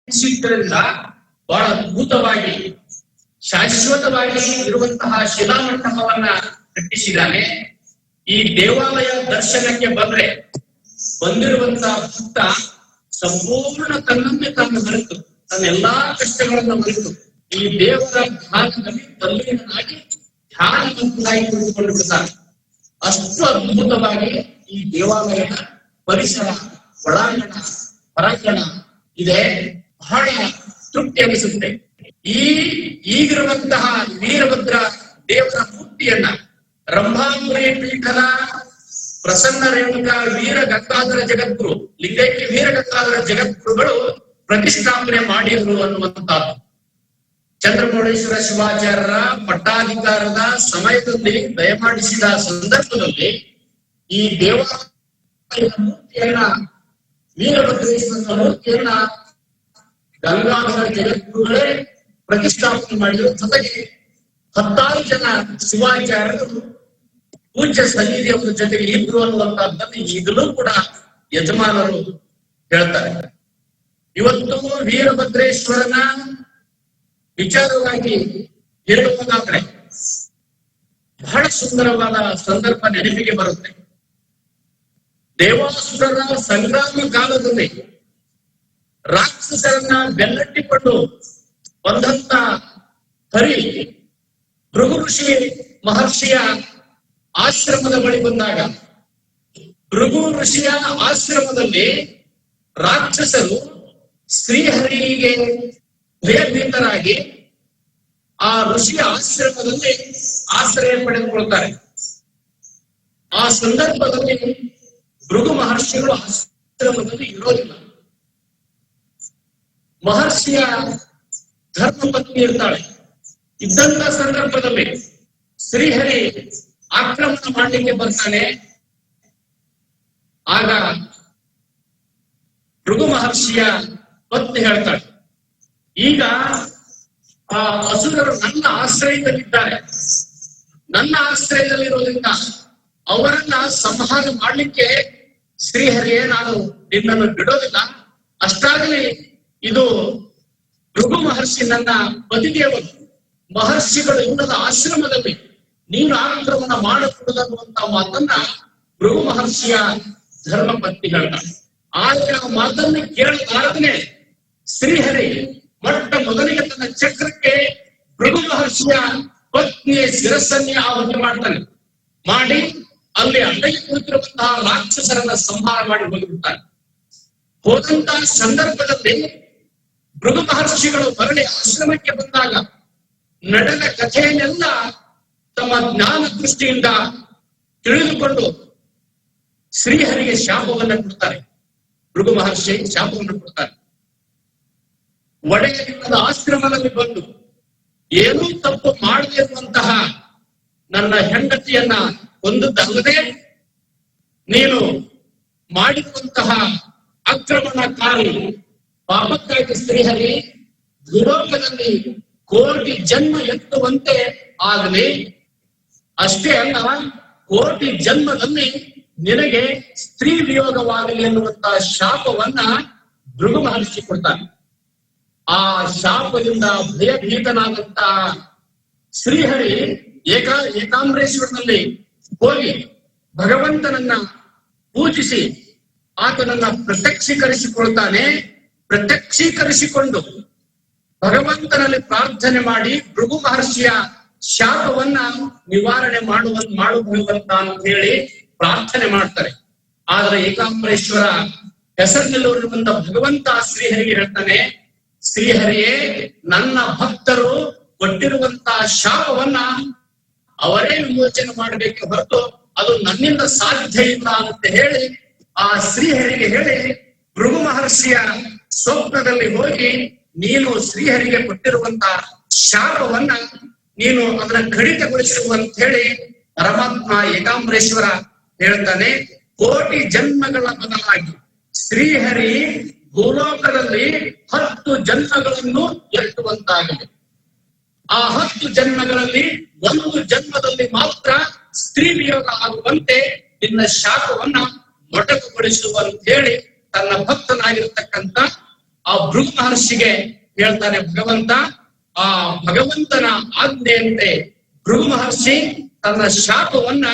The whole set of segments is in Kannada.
ಸಿದ್ಧರಿಂದ ಬಹಳ ಅದ್ಭುತವಾಗಿ ಶಾಶ್ವತವಾಗಿ ಇರುವಂತಹ ಶಿಲಾಮಂಟಪವನ್ನ ಕಟ್ಟಿಸಿದ್ದಾನೆ. ಈ ದೇವಾಲಯ ದರ್ಶನಕ್ಕೆ ಬಂದಿರುವಂತಹ ಭಕ್ತ ಸಂಪೂರ್ಣ ತನ್ನನ್ನೇ ತಾನು ಮರೆತು ತನ್ನ ಎಲ್ಲಾ ಕಷ್ಟಗಳನ್ನು ಮರೆತು ಈ ದೇವರ ಧ್ಯಾನದಲ್ಲಿ ತಲ್ಲೀನನಾಗಿ ಧ್ಯಾನವಂತನಾಗಿ ಕುಳಿತುಕೊಂಡು ಬಿಡ್ತಾನೆ. ಅಷ್ಟು ಅದ್ಭುತವಾಗಿ ಈ ದೇವಾಲಯದ ಪರಿಸರ, ಒಳಾಂಗಣ, ಹೊರಾಂಗಣ ಇದೆ. ಬಹಳ ತೃಪ್ತಿ ಅನಿಸುತ್ತೆ. ಈಗಿರುವಂತಹ ವೀರಭದ್ರ ದೇವರ ಮೂರ್ತಿಯನ್ನ ರಂಭಾಪುರಿ ಪೀಠದ ಪ್ರಸನ್ನ ರೇಣುಕಾ ವೀರ ಗಂಗಾಧರ ಜಗದ್ಗುರು, ಲಿಂಗೈಕ್ಯ ವೀರ ಗಂಗಾಧರ ಜಗದ್ಗುರುಗಳು ಪ್ರತಿಷ್ಠಾಪನೆ ಮಾಡಿದರು ಅನ್ನುವಂಥದ್ದು. ಚಂದ್ರಮೌಳೇಶ್ವರ ಶಿವಾಚಾರ್ಯರ ಪಟ್ಟಾಧಿಕಾರದ ಸಮಯದಲ್ಲಿ ದಯಮಾಡಿಸಿದ ಸಂದರ್ಭದಲ್ಲಿ ಈ ದೇವಾಲಯದ ಮೂರ್ತಿಯನ್ನ, ವೀರಭದ್ರೇಶ್ವರನ ಮೂರ್ತಿಯನ್ನ ಗಂಗಾಧರ ಜಗದ್ಗುರುಗಳೇ ಪ್ರತಿಷ್ಠಾಪನೆ ಮಾಡಿದ್ರು. ಜೊತೆಗೆ 10 ಜನ ಶಿವಾಚಾರ್ಯರು ಪೂಜ್ಯ ಸನ್ನಿಧಿಯವರ ಜೊತೆಗೆ ಇದ್ರು ಅನ್ನುವಂತಹದ್ದನ್ನು ಈಗಲೂ ಕೂಡ ಯಜಮಾನರು ಹೇಳ್ತಾರೆ. ಇವತ್ತು ವೀರಭದ್ರೇಶ್ವರನ ವಿಚಾರವಾಗಿ ಹೇಳುವುದಾದ್ರೆ ಬಹಳ ಸುಂದರವಾದ ಸಂದರ್ಭ ನೆನಪಿಗೆ ಬರುತ್ತೆ. ದೇವಾಸುರರ ಸಂಗ್ರಾಮ ಕಾಲದಲ್ಲಿ ರಾಕ್ಷಸರನ್ನ ಬೆನ್ನಟ್ಟಿಕೊಂಡು ಬಂದಂತ ಹರಿ ಭೃಗು ಋಷಿ ಮಹರ್ಷಿಯ ಆಶ್ರಮದ ಬಳಿ ಬಂದಾಗ, ಭೃಗು ಋಷಿಯ ಆಶ್ರಮದಲ್ಲಿ ರಾಕ್ಷಸರು ಶ್ರೀಹರಿಗೆ ಭಯಭೀತರಾಗಿ ಆ ಋಷಿಯ ಆಶ್ರಮದಲ್ಲಿ ಆಶ್ರಯ ಪಡೆದುಕೊಳ್ತಾರೆ. ಆ ಸಂದರ್ಭದಲ್ಲಿ ಭೃಗು ಮಹರ್ಷಿಗಳು ಆಶ್ರಮದಲ್ಲಿ ಇರೋದಿಲ್ಲ. ಮಹರ್ಷಿಯ ಧರ್ಮ ಪತ್ನಿ ಇರ್ತಾಳೆ. ಇದ್ದಂತ ಸಂದರ್ಭದಲ್ಲಿ ಶ್ರೀಹರಿ ಆಕ್ರಮಣ ಮಾಡಲಿಕ್ಕೆ ಬರ್ತಾನೆ. ಆಗ ಭೃಗು ಮಹರ್ಷಿಯ ಪತ್ನಿ ಹೇಳ್ತಾಳೆ, ಈಗ ಆ ಅಸುರರು ನನ್ನ ಆಶ್ರಯದಲ್ಲಿದ್ದಾರೆ, ನನ್ನ ಆಶ್ರಯದಲ್ಲಿರೋದ್ರಿಂದ ಅವರನ್ನ ಸಂಹಾರ ಮಾಡ್ಲಿಕ್ಕೆ ಶ್ರೀಹರಿಯೇ ನಾನು ನಿನ್ನನ್ನು ಬಿಡೋದಿಲ್ಲ. ಅಷ್ಟಾಗಲಿ ಇದು ಭೃಗು ಮಹರ್ಷಿ ನನ್ನ ಪತಿದೇವರು, ಮಹರ್ಷಿಗಳು ಇನ್ನದ ಆಶ್ರಮದಲ್ಲಿ ನೀನು ಆಕ್ರಮಣ ಮಾಡಕೂಡದನ್ನುವಂತ ಮಾತನ್ನ ಭೃಗು ಮಹರ್ಷಿಯ ಧರ್ಮ ಪತ್ನಿ ಹೇಳ್ತಾರೆ. ಆದ್ರೆ ಆ ಮಾತನ್ನು ಕೇಳಲಾರದನೆ ಶ್ರೀಹರಿ ಮೊಟ್ಟ ಮೊದಲಿಗೆ ತನ್ನ ಚಕ್ರಕ್ಕೆ ಭೃಗು ಮಹರ್ಷಿಯ ಪತ್ನಿಯ ಶಿರಸ್ಸನ್ನೇ ಆಹುತಿ ಮಾಡ್ತಾನೆ. ಮಾಡಿ ಅಲ್ಲಿ ಅಡ್ಡಗೆ ಕುಳಿತಿರುವಂತಹ ರಾಕ್ಷಸರನ್ನ ಸಂಹಾರ ಮಾಡಿ ಹೋಗಿಬಿಡ್ತಾನೆ. ಹೋದಂತಹ ಸಂದರ್ಭದಲ್ಲಿ ಭೃಗು ಮಹರ್ಷಿಗಳು ಮರಳಿ ಆಶ್ರಮಕ್ಕೆ ಬಂದಾಗ ನಡೆದ ಕಥೆಯನ್ನೆಲ್ಲ ತಮ್ಮ ಜ್ಞಾನ ದೃಷ್ಟಿಯಿಂದ ತಿಳಿದುಕೊಂಡು ಶ್ರೀಹರಿಗೆ ಶಾಪವನ್ನ ಕೊಡ್ತಾರೆ. ಭೃಗು ಮಹರ್ಷಿ ಶಾಪವನ್ನು ಕೊಡ್ತಾರೆ. ಒಡೆಯನ ಆಶ್ರಮದಲ್ಲಿ ಬಂದು ಏನೂ ತಪ್ಪು ಮಾಡದೇ ಇರುವಂತಹ ನನ್ನ ಹೆಂಡತಿಯನ್ನ ಕೊಂದದ್ದಲ್ಲದೆ ನೀನು ಮಾಡಿರುವಂತಹ ಆಕ್ರಮಣಕಾರಿ ಪಾಪಕ್ಕಾಗಿ ಶ್ರೀಹರಿ ಭೂಲೋಕದಲ್ಲಿ ಕೋಟಿ ಜನ್ಮ ಎತ್ತುವಂತೆ ಆಗಲಿ, ಅಷ್ಟೇ ಅಲ್ಲ ಕೋಟಿ ಜನ್ಮದಲ್ಲಿ ನಿನಗೆ ಸ್ತ್ರೀ ವಿಯೋಗವಾಗಲಿ ಎನ್ನುವಂತಹ ಶಾಪವನ್ನ ಭೃಗು ಮಹರ್ಷಿ ಕೊಡ್ತಾನೆ. ಆ ಶಾಪದಿಂದ ಭಯಭೀತನಾದಂತ ಶ್ರೀಹರಿ ಏಕಾಂಬರೇಶ್ವರನಲ್ಲಿ ಹೋಗಿ ಭಗವಂತನನ್ನ ಪೂಜಿಸಿ ಆತನನ್ನ ಪ್ರತ್ಯಕ್ಷೀಕರಿಸಿಕೊಳ್ತಾನೆ. ಪ್ರತ್ಯಕ್ಷೀಕರಿಸಿಕೊಂಡು ಭಗವಂತನಲ್ಲಿ ಪ್ರಾರ್ಥನೆ ಮಾಡಿ ಭೃಗು ಮಹರ್ಷಿಯ ಶಾಪವನ್ನ ನಿವಾರಣೆ ಮಾಡುವಂತ ಅಂತ ಹೇಳಿ ಪ್ರಾರ್ಥನೆ ಮಾಡ್ತಾರೆ. ಆದ್ರೆ ಏಕಾಂಬರೇಶ್ವರ ಹೆಸರಿನಲ್ಲಿರುವಂತ ಭಗವಂತ ಶ್ರೀಹರಿಗೆ ಹೇಳ್ತಾನೆ, ಶ್ರೀಹರಿಯೇ ನನ್ನ ಭಕ್ತರು ಕೊಟ್ಟಿರುವಂತಹ ಶಾಪವನ್ನ ಅವರೇ ವಿಮೋಚನೆ ಮಾಡಬೇಕು ಹೊರತು ಅದು ನನ್ನಿಂದ ಸಾಧ್ಯ ಇಲ್ಲ ಅಂತ ಹೇಳಿ ಆ ಶ್ರೀಹರಿಗೆ ಹೇಳಿ ಭೃಗು ಮಹರ್ಷಿಯ ಸ್ವಪ್ನದಲ್ಲಿ ಹೋಗಿ ನೀನು ಶ್ರೀಹರಿಗೆ ಕೊಟ್ಟಿರುವಂತಹ ಶಾಪವನ್ನ ನೀನು ಅದನ್ನ ಕಡಿತಗೊಳಿಸುವಂತ ಹೇಳಿ ಪರಮಾತ್ಮ ಏಕಾಂಬರೇಶ್ವರ ಹೇಳ್ತಾನೆ. ಕೋಟಿ ಜನ್ಮಗಳ ಬದಲಾಗಿ ಶ್ರೀಹರಿ ಭೂಲೋಕದಲ್ಲಿ 10 ಜನ್ಮಗಳನ್ನು ಎತ್ತುವಂತಾಗಿದೆ. ಆ 10 ಜನ್ಮಗಳಲ್ಲಿ 1 ಜನ್ಮದಲ್ಲಿ ಮಾತ್ರ ಸ್ತ್ರೀ ವಿಯೋಗ ಆಗುವಂತೆ ನಿನ್ನ ಶಾಪವನ್ನ ಮೊಟಕುಗೊಳಿಸುವಂತ ಹೇಳಿ ತನ್ನ ಭಕ್ತನಾಗಿರ್ತಕ್ಕಂಥ ಆ ಭೃಗು ಮಹರ್ಷಿಗೆ ಹೇಳ್ತಾನೆ ಭಗವಂತ. ಆ ಭಗವಂತನ ಆಜ್ಞೆಯಂತೆ ಭೃಗು ಮಹರ್ಷಿ ತನ್ನ ಶಾಪವನ್ನ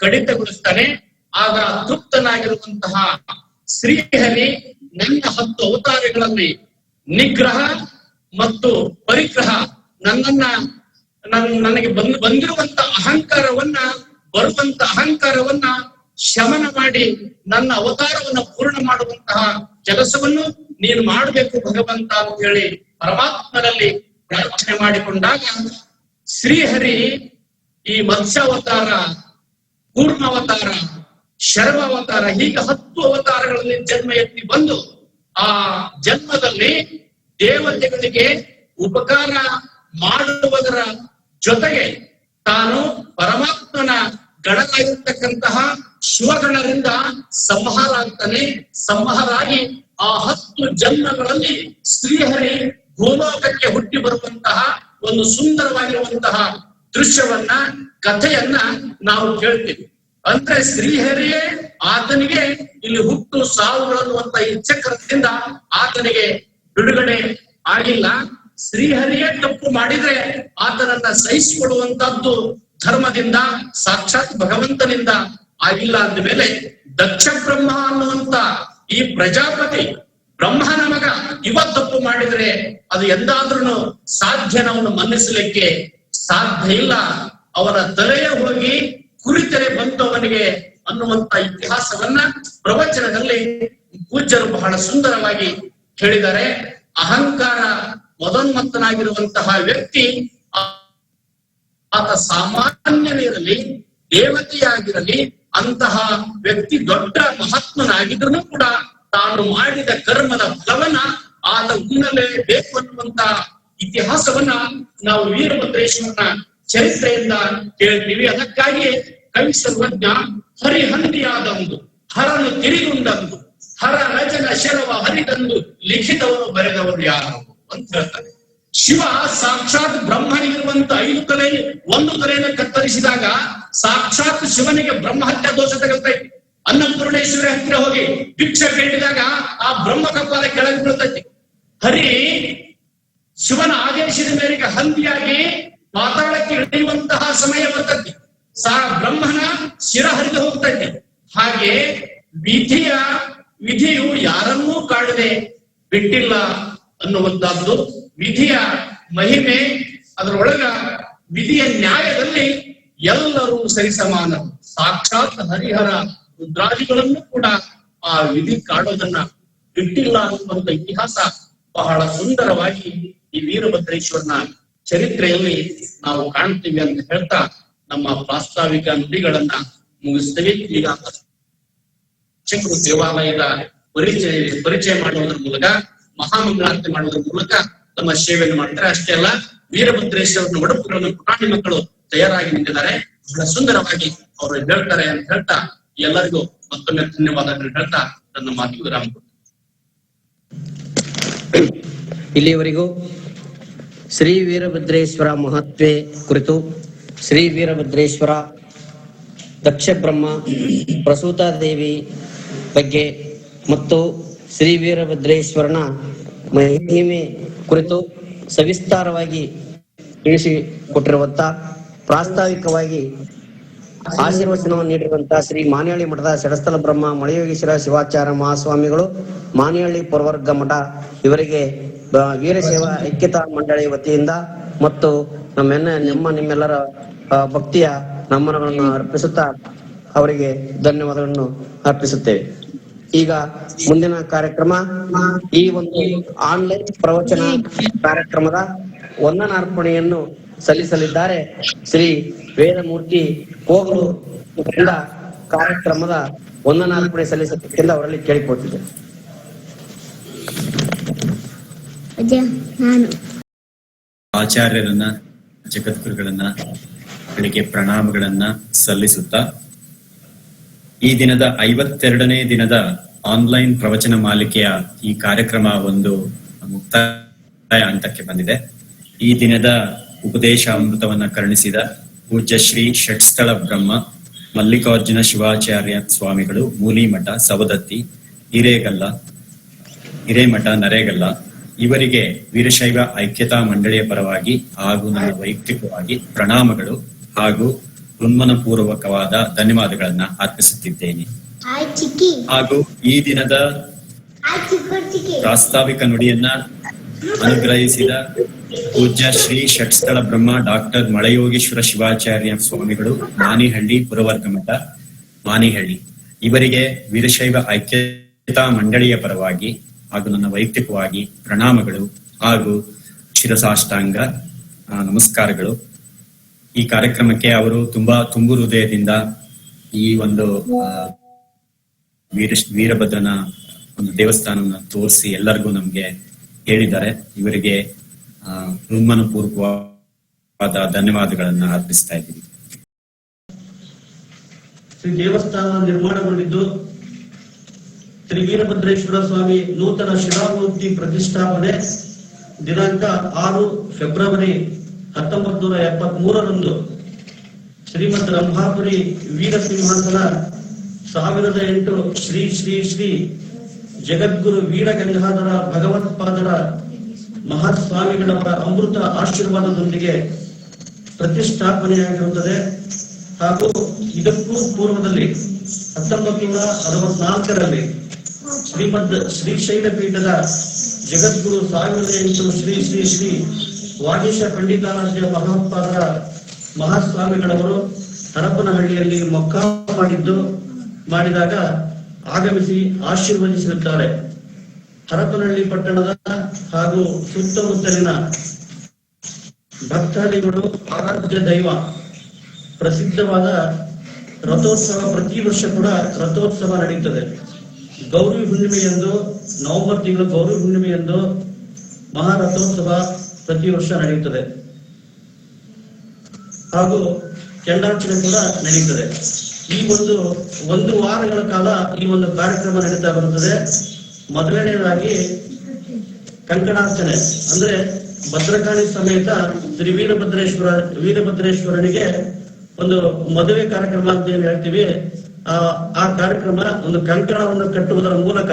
ಕಡಿತಗೊಳಿಸ್ತಾನೆ. ಆಗ ತೃಪ್ತನಾಗಿರುವಂತಹ ಶ್ರೀಹರಿ ನನ್ನ 10 ಅವತಾರಗಳಲ್ಲಿ ನಿಗ್ರಹ ಮತ್ತು ಪರಿಗ್ರಹ ನನಗೆ ಬಂದಿರುವಂತ ಬರುವಂತ ಅಹಂಕಾರವನ್ನ ಶಮನ ಮಾಡಿ ನನ್ನ ಅವತಾರವನ್ನ ಪೂರ್ಣ ಮಾಡುವಂತಹ ಕೆಲಸವನ್ನು ನೀನು ಮಾಡಬೇಕು ಭಗವಂತ ಅಂತ ಹೇಳಿ ಪರಮಾತ್ಮನಲ್ಲಿ ಪ್ರಾರ್ಥನೆ ಮಾಡಿಕೊಂಡಾಗ ಶ್ರೀಹರಿ ಈ ಮತ್ಸ್ಯಾವತಾರ, ಕೂರ್ಮಾವತಾರ, ಶರ್ವಾವತಾರ ಹೀಗೆ 10 ಅವತಾರಗಳಲ್ಲಿ ಜನ್ಮ ಎತ್ತಿ ಬಂದು ಆ ಜನ್ಮದಲ್ಲಿ ದೇವತೆಗಳಿಗೆ ಉಪಕಾರ ಮಾಡುವುದರ ಜೊತೆಗೆ ತಾನು ಪರಮಾತ್ಮನ ಗಣನಾಗಿರ್ತಕ್ಕಂತಹ ಶಿವಗಣರಿಂದ ಸಂಹಾರ ಆಗ್ತಾನೆ. ಸಂಹಾರಾಗಿ ಆ 10 ಜನ್ಮಗಳಲ್ಲಿ ಶ್ರೀಹರಿ ಭೂಲೋಕಕ್ಕೆ ಹುಟ್ಟಿ ಬರುವಂತಹ ಒಂದು ಸುಂದರವಾಗಿರುವಂತಹ ದೃಶ್ಯವನ್ನ, ಕಥೆಯನ್ನ ನಾವು ಕೇಳ್ತೀವಿ. ಅಂದ್ರೆ ಶ್ರೀಹರಿಯೇ ಆತನಿಗೆ ಇಲ್ಲಿ ಹುಟ್ಟು ಸಾವು ಅನ್ನುವಂತ ಈ ಚಕ್ರದಿಂದ ಆತನಿಗೆ ಬಿಡುಗಡೆ ಆಗಿಲ್ಲ. ಶ್ರೀಹರಿಯೇ ತಪ್ಪು ಮಾಡಿದ್ರೆ ಆತನನ್ನ ಸಹಿಸಿಕೊಳ್ಳುವಂತದ್ದು ಧರ್ಮದಿಂದ, ಸಾಕ್ಷಾತ್ ಭಗವಂತನಿಂದ ಆಗಿಲ್ಲ ಅಂದ ಮೇಲೆ ದಕ್ಷ ಬ್ರಹ್ಮ ಅನ್ನುವಂತ ಈ ಪ್ರಜಾಪತಿ ಬ್ರಹ್ಮನ ಮಗ ಇವ ತಪ್ಪು ಮಾಡಿದ್ರೆ ಅದು ಎಂದಾದ್ರೂ ಸಾಧ್ಯನವನ್ನು ಮನ್ನಿಸಲಿಕ್ಕೆ ಸಾಧ್ಯ ಇಲ್ಲ. ಅವನ ತಲೆಯ ಹೋಗಿ ಕುರಿತರೆ ಬಂತು ಅವನಿಗೆ ಅನ್ನುವಂತ ಇತಿಹಾಸವನ್ನ ಪ್ರವಚನದಲ್ಲಿ ಪೂಜ್ಯರು ಬಹಳ ಸುಂದರವಾಗಿ ಹೇಳಿದ್ದಾರೆ. ಅಹಂಕಾರ ಮದೋನ್ಮತ್ತನಾಗಿರುವಂತಹ ವ್ಯಕ್ತಿ ಆತ ಸಾಮಾನ್ಯನಿರಲಿ ದೇವತೆಯಾಗಿರಲಿ ಅಂತಹ ವ್ಯಕ್ತಿ ದೊಡ್ಡ ಮಹಾತ್ಮನಾಗಿದ್ರು ಕೂಡ ತಾನು ಮಾಡಿದ ಕರ್ಮದ ಫಲವನ್ನ ಆತ ಉಣ್ಣಲೇಬೇಕು ಅನ್ನುವಂತ ಇತಿಹಾಸವನ್ನ ನಾವು ವೀರಭದ್ರೇಶ್ವರನ ಚರಿತ್ರೆಯಿಂದ ಕೇಳ್ತೀವಿ. ಅದಕ್ಕಾಗಿ ಕವಿ ಸರ್ವಜ್ಞ ಹರಿಹಂದಿಯಾದಂದು ಹರನು ತಿರಿಗುಂಡಂದು ಹರ ರಜನ ಶರವ ಹರಿದಂದು ಲಿಖಿತವನ್ನು ಬರೆದವರು ಯಾರು ಅಂತ ಹೇಳ್ತಾರೆ. ಶಿವ ಸಾಕ್ಷಾತ್ ಬ್ರಹ್ಮನಿಗಿರುವಂತ 5 ತಲೆ 1 ತಲೆಯನ್ನು ಕತ್ತರಿಸಿದಾಗ ಸಾಕ್ಷಾತ್ ಶಿವನಿಗೆ ಬ್ರಹ್ಮಹತ್ಯಾ ದೋಷ ತಗಲ್ತೈತಿ. ಅನ್ನಪೂರ್ಣೇಶ್ವರಿ ಹತ್ತಿರ ಹೋಗಿ ಭಿಕ್ಷೆ ಬೇಡಿದಾಗ ಆ ಬ್ರಹ್ಮ ಕಪಾಲ ಕೆಳಗೆ ಬೀಳ್ತೈತಿ. ಹರಿ ಶಿವನ ಆದೇಶದ ಮೇರೆಗೆ ಹಂದಿಯಾಗಿ ಪಾತಾಳಕ್ಕೆ ಇಳಿಯುವಂತಹ ಸಮಯ ಬರ್ತೈತಿ. ಬ್ರಹ್ಮನ ಶಿರ ಹರಿದು ಹೋಗ್ತೈತಿ. ಹಾಗೆ ವಿಧಿಯು ಯಾರನ್ನೂ ಕಾಡದೆ ಬಿಟ್ಟಿಲ್ಲ ಅನ್ನುವಂತಹದ್ದು ವಿಧಿಯ ಮಹಿಮೆ. ಅದರೊಳಗ ವಿಧಿಯ ನ್ಯಾಯದಲ್ಲಿ ಎಲ್ಲರೂ ಸರಿಸಮಾನ. ಸಾಕ್ಷಾತ್ ಹರಿಹರ ರುದ್ರಾದಿಗಳನ್ನು ಕೂಡ ಆ ವಿಧಿ ಕಾಡೋದನ್ನ ಬಿಟ್ಟಿಲ್ಲ ಅನ್ನುವಂತ ಇತಿಹಾಸ ಬಹಳ ಸುಂದರವಾಗಿ ಈ ವೀರಭದ್ರೇಶ್ವರನ ಚರಿತ್ರೆಯಲ್ಲಿ ನಾವು ಕಾಣ್ತೀವಿ ಅಂತ ಹೇಳ್ತಾ ನಮ್ಮ ಪ್ರಾಸ್ತಾವಿಕ ನುಡಿಗಳನ್ನ ಮುಗಿಸ್ತೇವೆ. ಈಗ ಅರ್ಚಕರು ದೇವಾಲಯದ ಪರಿಚಯ ಮಾಡುವುದರ ಮೂಲಕ, ಮಹಾಮಂಗಳಾರತಿ ಮಾಡುವುದರ ಮೂಲಕ ತಮ್ಮ ಸೇವೆಯನ್ನು ಮಾಡ್ತಾರೆ. ಅಷ್ಟೇ ಅಲ್ಲ, ವೀರಭದ್ರೇಶ್ವರನ ಒಡಪುಗಳನ್ನು ಪುಟಾಣಿ ಮಕ್ಕಳು ತಯಾರಾಗಿ ನಿಂತಿದ್ದಾರೆ. ಬಹಳ ಸುಂದರವಾಗಿ ಅವರು ಹೇಳ್ತಾರೆ ಅಂತ ಹೇಳ್ತಾ ಎಲ್ಲರಿಗೂ ಮತ್ತೊಮ್ಮೆ ಧನ್ಯವಾದಗಳು ಹೇಳ್ತಾ ನನ್ನ ಮಾತಿಗೆ ವಿರಾಮ ಕೊಡ್ತಾರೆ. ಇಲ್ಲಿಯವರೆಗೂ ಶ್ರೀ ವೀರಭದ್ರೇಶ್ವರ ಮಹತ್ವೇ ಕುರಿತು ಶ್ರೀ ವೀರಭದ್ರೇಶ್ವರ, ದಕ್ಷ ಬ್ರಹ್ಮ, ಪ್ರಸೂತಾದೇವಿ ಬಗ್ಗೆ ಮತ್ತು ಶ್ರೀ ವೀರಭದ್ರೇಶ್ವರನ ಮಹಿಮೆ ಕುರಿತು ಸವಿಸ್ತಾರವಾಗಿ ತಿಳಿಸಿಕೊಟ್ಟಿರುವಂತ, ಪ್ರಾಸ್ತಾವಿಕವಾಗಿ ಆಶೀರ್ವಚನವನ್ನು ನೀಡಿರುವಂತಹ ಶ್ರೀ ಮಾನಿಹಳ್ಳಿ ಮಠದ ಷಡಸ್ಥಲ ಬ್ರಹ್ಮ ಮಳೆಯೋಗೀಶ್ವರ ಶಿವಾಚಾರ್ಯ ಮಹಾಸ್ವಾಮಿಗಳು, ಮಾನಿಹಳ್ಳಿ ಪುರವರ್ಗ ಮಠ ಇವರಿಗೆ ವೀರಶೈವ ಐಕ್ಯತಾ ಮಂಡಳಿ ವತಿಯಿಂದ ಮತ್ತು ನಿಮ್ಮೆಲ್ಲರ ಭಕ್ತಿಯ ನಮನಗಳನ್ನು ಅರ್ಪಿಸುತ್ತಾ ಅವರಿಗೆ ಧನ್ಯವಾದಗಳನ್ನು ಅರ್ಪಿಸುತ್ತೇವೆ. ಈಗ ಮುಂದಿನ ಕಾರ್ಯಕ್ರಮ, ಈ ಒಂದು ಆನ್ಲೈನ್ ಪ್ರವಚನ ಕಾರ್ಯಕ್ರಮದ ವಂದನಾರ್ಪಣೆಯನ್ನು ಸಲ್ಲಿಸಲಿದ್ದಾರೆ ಶ್ರೀ ವೇದಮೂರ್ತಿ ಕೋಗಲು. ಕಾರ್ಯಕ್ರಮದ ವಂದನಾರ್ಪಣೆ ಸಲ್ಲಿಸಬೇಕೆಂದು ಅವರಲ್ಲಿ ಕೇಳಿಕೊಳ್ತಿದ್ದೆ. ಆಚಾರ್ಯರನ್ನ, ಜಗದ್ಗುರುಗಳನ್ನ ಬೆಳಿಗ್ಗೆ ಪ್ರಣಾಮಗಳನ್ನ ಸಲ್ಲಿಸುತ್ತಾ ಈ ದಿನದ 52ನೇ ದಿನದ ಆನ್ಲೈನ್ ಪ್ರವಚನ ಮಾಲಿಕೆಯ ಈ ಕಾರ್ಯಕ್ರಮ ಒಂದು ಮುಕ್ತಾಯ ಹಂತಕ್ಕೆ ಬಂದಿದೆ. ಈ ದಿನದ ಉಪದೇಶ ಅಮೃತವನ್ನ ಕರುಣಿಸಿದ ಪೂಜ್ಯ ಶ್ರೀ ಷಟ್ಸ್ಥಳ ಬ್ರಹ್ಮ ಮಲ್ಲಿಕಾರ್ಜುನ ಶಿವಾಚಾರ್ಯ ಸ್ವಾಮಿಗಳು, ಮೂಲಿಮಠ, ಸವದತ್ತಿ, ಹಿರೇಗಲ್ಲ ಹಿರೇಮಠ ನರೇಗಲ್ಲ ಇವರಿಗೆ ವೀರಶೈವ ಐಕ್ಯತಾ ಮಂಡಳಿಯ ಪರವಾಗಿ ಹಾಗೂ ನನ್ನ ವೈಯಕ್ತಿಕವಾಗಿ ಪ್ರಣಾಮಗಳು ಹಾಗೂ ಹೃನ್ಮನಪೂರ್ವಕವಾದ ಧನ್ಯವಾದಗಳನ್ನ ಅರ್ಪಿಸುತ್ತಿದ್ದೇನೆ. ಹಾಗೂ ಈ ದಿನದ ಪ್ರಾಸ್ತಾವಿಕ ನುಡಿಯನ್ನ ಅನುಗ್ರಹಿಸಿದ ಪೂಜ್ಯ ಶ್ರೀ ಷಟ್ಸ್ಥಳ ಬ್ರಹ್ಮ ಡಾಕ್ಟರ್ ಮಳೆಯೋಗೀಶ್ವರ ಶಿವಾಚಾರ್ಯ ಸ್ವಾಮಿಗಳು, ಮಾನಿಹಳ್ಳಿ ಪುರವರ್ಗ ಮಠ, ಮಾನಿಹಳ್ಳಿ ಇವರಿಗೆ ವೀರಶೈವ ಐಕ್ಯತಾ ಮಂಡಳಿಯ ಪರವಾಗಿ ಹಾಗೂ ನನ್ನ ವೈಯಕ್ತಿಕವಾಗಿ ಪ್ರಣಾಮಗಳು ಹಾಗೂ ಶಿರಸಾಷ್ಟಾಂಗ ನಮಸ್ಕಾರಗಳು. ಈ ಕಾರ್ಯಕ್ರಮಕ್ಕೆ ಅವರು ತುಂಬು ಹೃದಯದಿಂದ ಈ ಒಂದು ವೀರಭದ್ರನ ಒಂದು ದೇವಸ್ಥಾನವನ್ನ ತೋರಿಸಿ ಎಲ್ಲರಿಗೂ ನಮ್ಗೆ ಹೇಳಿದ್ದಾರೆ. ಇವರಿಗೆ ಹೃನ್ಮನಪೂರ್ವಕವಾದ ಧನ್ಯವಾದಗಳನ್ನ ಅರ್ಪಿಸ್ತಾ ಇದ್ದೀವಿ. ಶ್ರೀ ದೇವಸ್ಥಾನ ನಿರ್ಮಾಣಗೊಂಡಿದ್ದು ಶ್ರೀ ವೀರಭದ್ರೇಶ್ವರ ಸ್ವಾಮಿ ನೂತನ ಶಿಲಾಮೂರ್ತಿ ಪ್ರತಿಷ್ಠಾಪನೆ ದಿನಾಂಕ 6 ಫೆಬ್ರವರಿ 1973ರಂದು ಶ್ರೀಮದ್ ರಂಭಾಪುರಿ ವೀರಸಿಂಹಾಸನ 1008 ಶ್ರೀ ಶ್ರೀ ಶ್ರೀ ಜಗದ್ಗುರು ವೀರಗಂಗಾಧರ ಭಗವತ್ಪಾದರ ಮಹಾಸ್ವಾಮಿಗಳವರ ಅಮೃತ ಆಶೀರ್ವಾದದೊಂದಿಗೆ ಪ್ರತಿಷ್ಠಾಪನೆಯಾಗಿರುತ್ತದೆ. ಹಾಗೂ ಇದಕ್ಕೂ ಪೂರ್ವದಲ್ಲಿ 1964ರಲ್ಲಿ ಶ್ರೀಮದ್ ಶ್ರೀಶೈಲ ಪೀಠದ ಜಗದ್ಗುರು 1008 ಶ್ರೀ ಶ್ರೀ ಶ್ರೀ ವಾಗೀಶ ಪಂಡಿತಾರಾಧ್ಯ ಭಗವತ್ಪಾದರ ಮಹಾಸ್ವಾಮಿಗಳವರು ಹರಪನಹಳ್ಳಿಯಲ್ಲಿ ಮೊಕ್ಕಾಮ ಮಾಡಿದಾಗ ಆಗಮಿಸಿ ಆಶೀರ್ವದಿಸಿರುತ್ತಾರೆ. ಹರಪನಹಳ್ಳಿ ಪಟ್ಟಣದ ಹಾಗೂ ಸುತ್ತಮುತ್ತಲಿನ ಭಕ್ತಾದಿಗಳು ಆರಾಧ್ಯ ದೈವ ಪ್ರಸಿದ್ಧವಾದ ರಥೋತ್ಸವ ಪ್ರತಿ ವರ್ಷ ಕೂಡ ರಥೋತ್ಸವ ನಡೆಯುತ್ತದೆ. ಗೌರಿ ಹುಣ್ಣಿಮೆಯಂದು ನವೆಂಬರ್ ತಿಂಗಳು ಗೌರಿ ಹುಣ್ಣಿಮೆಯಂದು ಮಹಾರಥೋತ್ಸವ ಪ್ರತಿ ವರ್ಷ ನಡೆಯುತ್ತದೆ. ಹಾಗೂ ಕೆಂಡಾರ್ಚನೆ ಕೂಡ ನಡೆಯುತ್ತದೆ. ಈ ಒಂದು ವಾರಗಳ ಕಾಲ ಈ ಒಂದು ಕಾರ್ಯಕ್ರಮ ನಡೀತಾ ಬರುತ್ತದೆ. ಮೊದಲನೇದಾಗಿ ಕಂಕಣಾರ್ಚನೆ ಅಂದ್ರೆ ಭದ್ರಕಾಳಿ ಸಮೇತ ಶ್ರೀ ವೀರಭದ್ರೇಶ್ವರನಿಗೆ ಒಂದು ಮದುವೆ ಕಾರ್ಯಕ್ರಮ ಅಂತ ಏನ್ ಹೇಳ್ತೀವಿ, ಆ ಕಾರ್ಯಕ್ರಮ ಒಂದು ಕಂಕಣವನ್ನು ಕಟ್ಟುವುದರ ಮೂಲಕ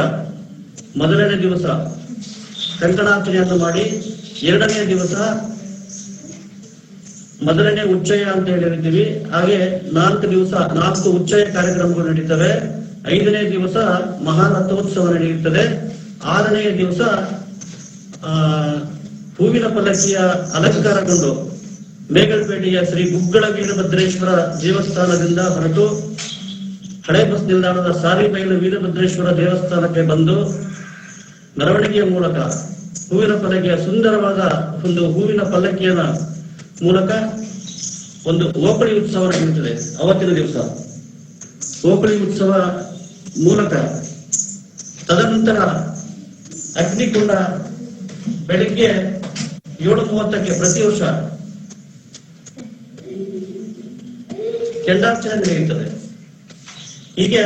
ಮೊದಲನೇ ದಿವಸ ಕಂಕಣಾರ್ಚನೆಯನ್ನು ಮಾಡಿ, ಎರಡನೇ ದಿವಸ ಮೊದಲನೇ ಉಚ್ಚಯ ಅಂತ ಹೇಳಿರ್ತೀವಿ. ಹಾಗೆ 4 ಉಚ್ಚಯ ಕಾರ್ಯಕ್ರಮಗಳು ನಡೀತವೆ. 5ನೇ ದಿವಸ ಮಹಾರಥೋತ್ಸವ ನಡೆಯುತ್ತದೆ. 6ನೇ ದಿವಸ ಹೂವಿನ ಪಲ್ಲಕ್ಕಿಯ ಅಲಂಕಾರಗೊಂಡು ಮೇಗಲಪೇಟೆಯ ಶ್ರೀ ಗುಗ್ಗಳ ವೀರಭದ್ರೇಶ್ವರ ದೇವಸ್ಥಾನದಿಂದ ಹೊರಟು ಹಳೆ ಬಸ್ ನಿಲ್ದಾಣದ ಸಾರಿಬೈಲು ವೀರಭದ್ರೇಶ್ವರ ದೇವಸ್ಥಾನಕ್ಕೆ ಬಂದು ಮೆರವಣಿಗೆಯ ಮೂಲಕ ಹೂವಿನ ಪಲ್ಲಕ್ಕಿಯ ಸುಂದರವಾದ ಒಂದು ಹೂವಿನ ಪಲ್ಲಕ್ಕಿಯ ಮೂಲಕ ಒಂದು ಓಕಳಿ ಉತ್ಸವ ನಡೆಯುತ್ತದೆ. ಅವತ್ತಿನ ದಿವಸ ಓಕಳಿ ಉತ್ಸವ ಮೂಲಕ ತದನಂತರ ಅಗ್ನಿಕುಂಡ ಬೆಳಿಗ್ಗೆ 7:30ಕ್ಕೆ ಪ್ರತಿ ವರ್ಷ ಕೆಂಡಾರ್ಚನೆ ನಡೆಯುತ್ತದೆ. ಹೀಗೆ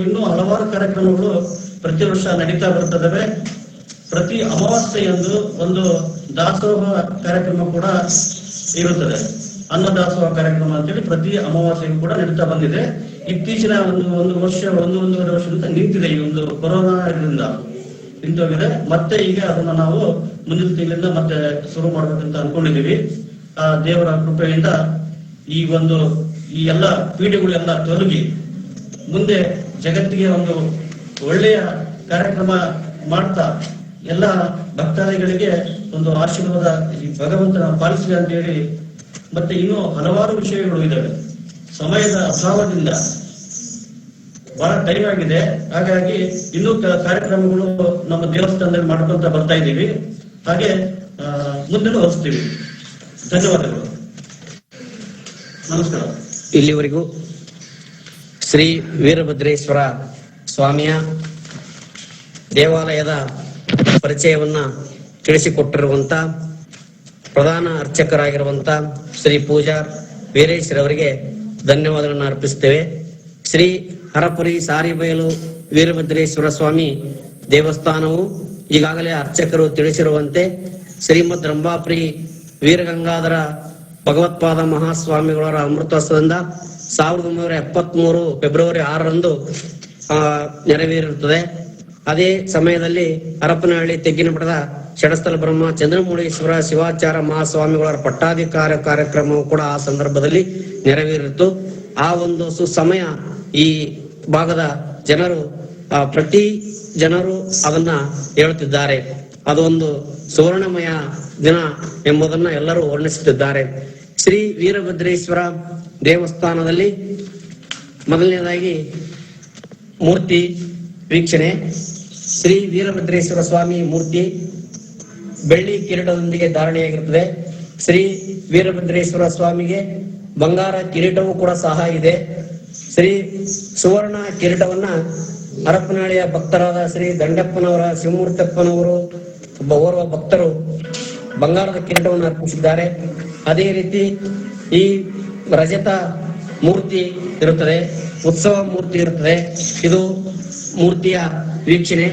ಇನ್ನೂ ಹಲವಾರು ಕಾರ್ಯಕ್ರಮಗಳು ಪ್ರತಿ ವರ್ಷ ನಡೀತಾ ಬರ್ತದವೆ. ಪ್ರತಿ ಅಮಾವಾಸ್ಯೆಯಂದು ಒಂದು ದಾಸೋಹ ಕಾರ್ಯಕ್ರಮ ಕೂಡ ಇರುತ್ತದೆ. ಅನ್ನದಾಸೋಹ ಕಾರ್ಯಕ್ರಮ ಅಂತೇಳಿ ಪ್ರತಿ ಅಮಾವಾಸ್ಯೆಗೂ ಕೂಡ ನಡೀತಾ ಬಂದಿದೆ. ಇತ್ತೀಚಿನ ಒಂದೂವರೆ ವರ್ಷದಿಂದ ನಿಂತಿದೆ. ಈ ಒಂದು ಕೊರೋನಾ ಇದರಿಂದ ನಿಂತೋಗಿದೆ. ಮತ್ತೆ ಈಗ ಅದನ್ನ ನಾವು ಮುಂದಿನ ತಿಂಗಳಿಂದ ಮತ್ತೆ ಶುರು ಮಾಡ್ಬೇಕಂತ ಅನ್ಕೊಂಡಿದೀವಿ. ಆ ದೇವರ ಕೃಪೆಯಿಂದ ಈ ಎಲ್ಲ ಪೀಡೆಗಳೆಲ್ಲ ತೊಲಗಿ ಮುಂದೆ ಜಗತ್ತಿಗೆ ಒಂದು ಒಳ್ಳೆಯ ಕಾರ್ಯಕ್ರಮ ಮಾಡ್ತಾ ಎಲ್ಲ ಭಕ್ತಾದಿಗಳಿಗೆ ಒಂದು ಆಶೀರ್ವಾದ ಈ ಭಗವಂತನ ಪಾಲಿಸಲಿ ಅಂತ ಹೇಳಿ, ಮತ್ತೆ ಇನ್ನೂ ಹಲವಾರು ವಿಷಯಗಳು ಇದ್ದಾವೆ. ಸಮಯದ ಅಭಾವದಿಂದ ಬಹಳ ಟೈಮ್ ಆಗಿದೆ. ಹಾಗಾಗಿ ಇನ್ನೂ ಕಾರ್ಯಕ್ರಮಗಳು ನಮ್ಮ ದೇವಸ್ಥಾನದಲ್ಲಿ ಮಾಡ್ಕೊಂತ ಬರ್ತಾ ಇದ್ದೀವಿ. ಹಾಗೆ ಮುಂದೆನೂ ಹೊರಿಸ್ತೀವಿ. ಧನ್ಯವಾದಗಳು. ನಮಸ್ಕಾರ. ಇಲ್ಲಿವರೆಗೂ ಶ್ರೀ ವೀರಭದ್ರೇಶ್ವರ ಸ್ವಾಮಿಯ ದೇವಾಲಯದ ಪರಿಚಯವನ್ನ ತಿಳಿಸಿಕೊಟ್ಟಿರುವಂತ ಪ್ರಧಾನ ಅರ್ಚಕರಾಗಿರುವಂತ ಶ್ರೀ ಪೂಜಾ ವೀರೇಶ್ವರವರಿಗೆ ಧನ್ಯವಾದಗಳನ್ನು ಅರ್ಪಿಸುತ್ತೇವೆ. ಶ್ರೀ ಹರಪುರಿ ಸಾರಿಬೈಲು ವೀರಭದ್ರೇಶ್ವರ ಸ್ವಾಮಿ ದೇವಸ್ಥಾನವು ಈಗಾಗಲೇ ಅರ್ಚಕರು ತಿಳಿಸಿರುವಂತೆ ಶ್ರೀಮದ್ ರಂಭಾಪುರಿ ವೀರಗಂಗಾಧರ ಭಗವತ್ಪಾದ ಮಹಾಸ್ವಾಮಿಗಳವರ ಅಮೃತೋತ್ಸವದಿಂದ 1973 ಫೆಬ್ರವರಿ 6ರಂದು ನೆರವೇರಿರುತ್ತದೆ. ಅದೇ ಸಮಯದಲ್ಲಿ ಹರಪನಹಳ್ಳಿ ತೆಗ್ಗಿನಪಟ್ಟದ ಷಡಸ್ಥಲ ಬ್ರಹ್ಮ ಚಂದ್ರಮೌಳೀಶ್ವರ ಶಿವಾಚಾರ ಮಹಾಸ್ವಾಮಿಗಳ ಪಟ್ಟಾಧಿಕಾರ ಕಾರ್ಯಕ್ರಮವು ಕೂಡ ಆ ಸಂದರ್ಭದಲ್ಲಿ ನೆರವೇರಿತ್ತು. ಆ ಒಂದು ಸುಸಮಯ ಈ ಭಾಗದ ಜನರು ಪ್ರತಿ ಜನರು ಅದನ್ನ ಹೇಳುತ್ತಿದ್ದಾರೆ. ಅದು ಒಂದು ಸುವರ್ಣಮಯ ದಿನ ಎಂಬುದನ್ನ ಎಲ್ಲರೂ ವರ್ಣಿಸುತ್ತಿದ್ದಾರೆ. ಶ್ರೀ ವೀರಭದ್ರೇಶ್ವರ ದೇವಸ್ಥಾನದಲ್ಲಿ ಮೊದಲನೇದಾಗಿ ಮೂರ್ತಿ ವೀಕ್ಷಣೆ. ಶ್ರೀ ವೀರಭದ್ರೇಶ್ವರ ಸ್ವಾಮಿ ಮೂರ್ತಿ ಬೆಳ್ಳಿ ಕಿರೀಟದೊಂದಿಗೆ ಧಾರಣೆಯಾಗಿರುತ್ತದೆ. ಶ್ರೀ ವೀರಭದ್ರೇಶ್ವರ ಸ್ವಾಮಿಗೆ ಬಂಗಾರ ಕಿರೀಟವೂ ಕೂಡ ಸಹ ಇದೆ. ಶ್ರೀ ಸುವರ್ಣ ಕಿರೀಟವನ್ನ ಹರಪನಹಳ್ಳಿಯ ಭಕ್ತರಾದ ಶ್ರೀ ದಂಡಪ್ಪನವರ ಶಿವಮೂರ್ತಪ್ಪನವರು ಓರ್ವ ಭಕ್ತರು ಬಂಗಾರದ ಕಿರೀಟವನ್ನು ಅರ್ಪಿಸಿದ್ದಾರೆ. ಅದೇ ರೀತಿ ಈ ರಜತ ಮೂರ್ತಿ ಇರುತ್ತದೆ, ಉತ್ಸವ ಮೂರ್ತಿ ಇರುತ್ತದೆ. ಇದು ಮೂರ್ತಿಯ ವೀಕ್ಷಣೆ.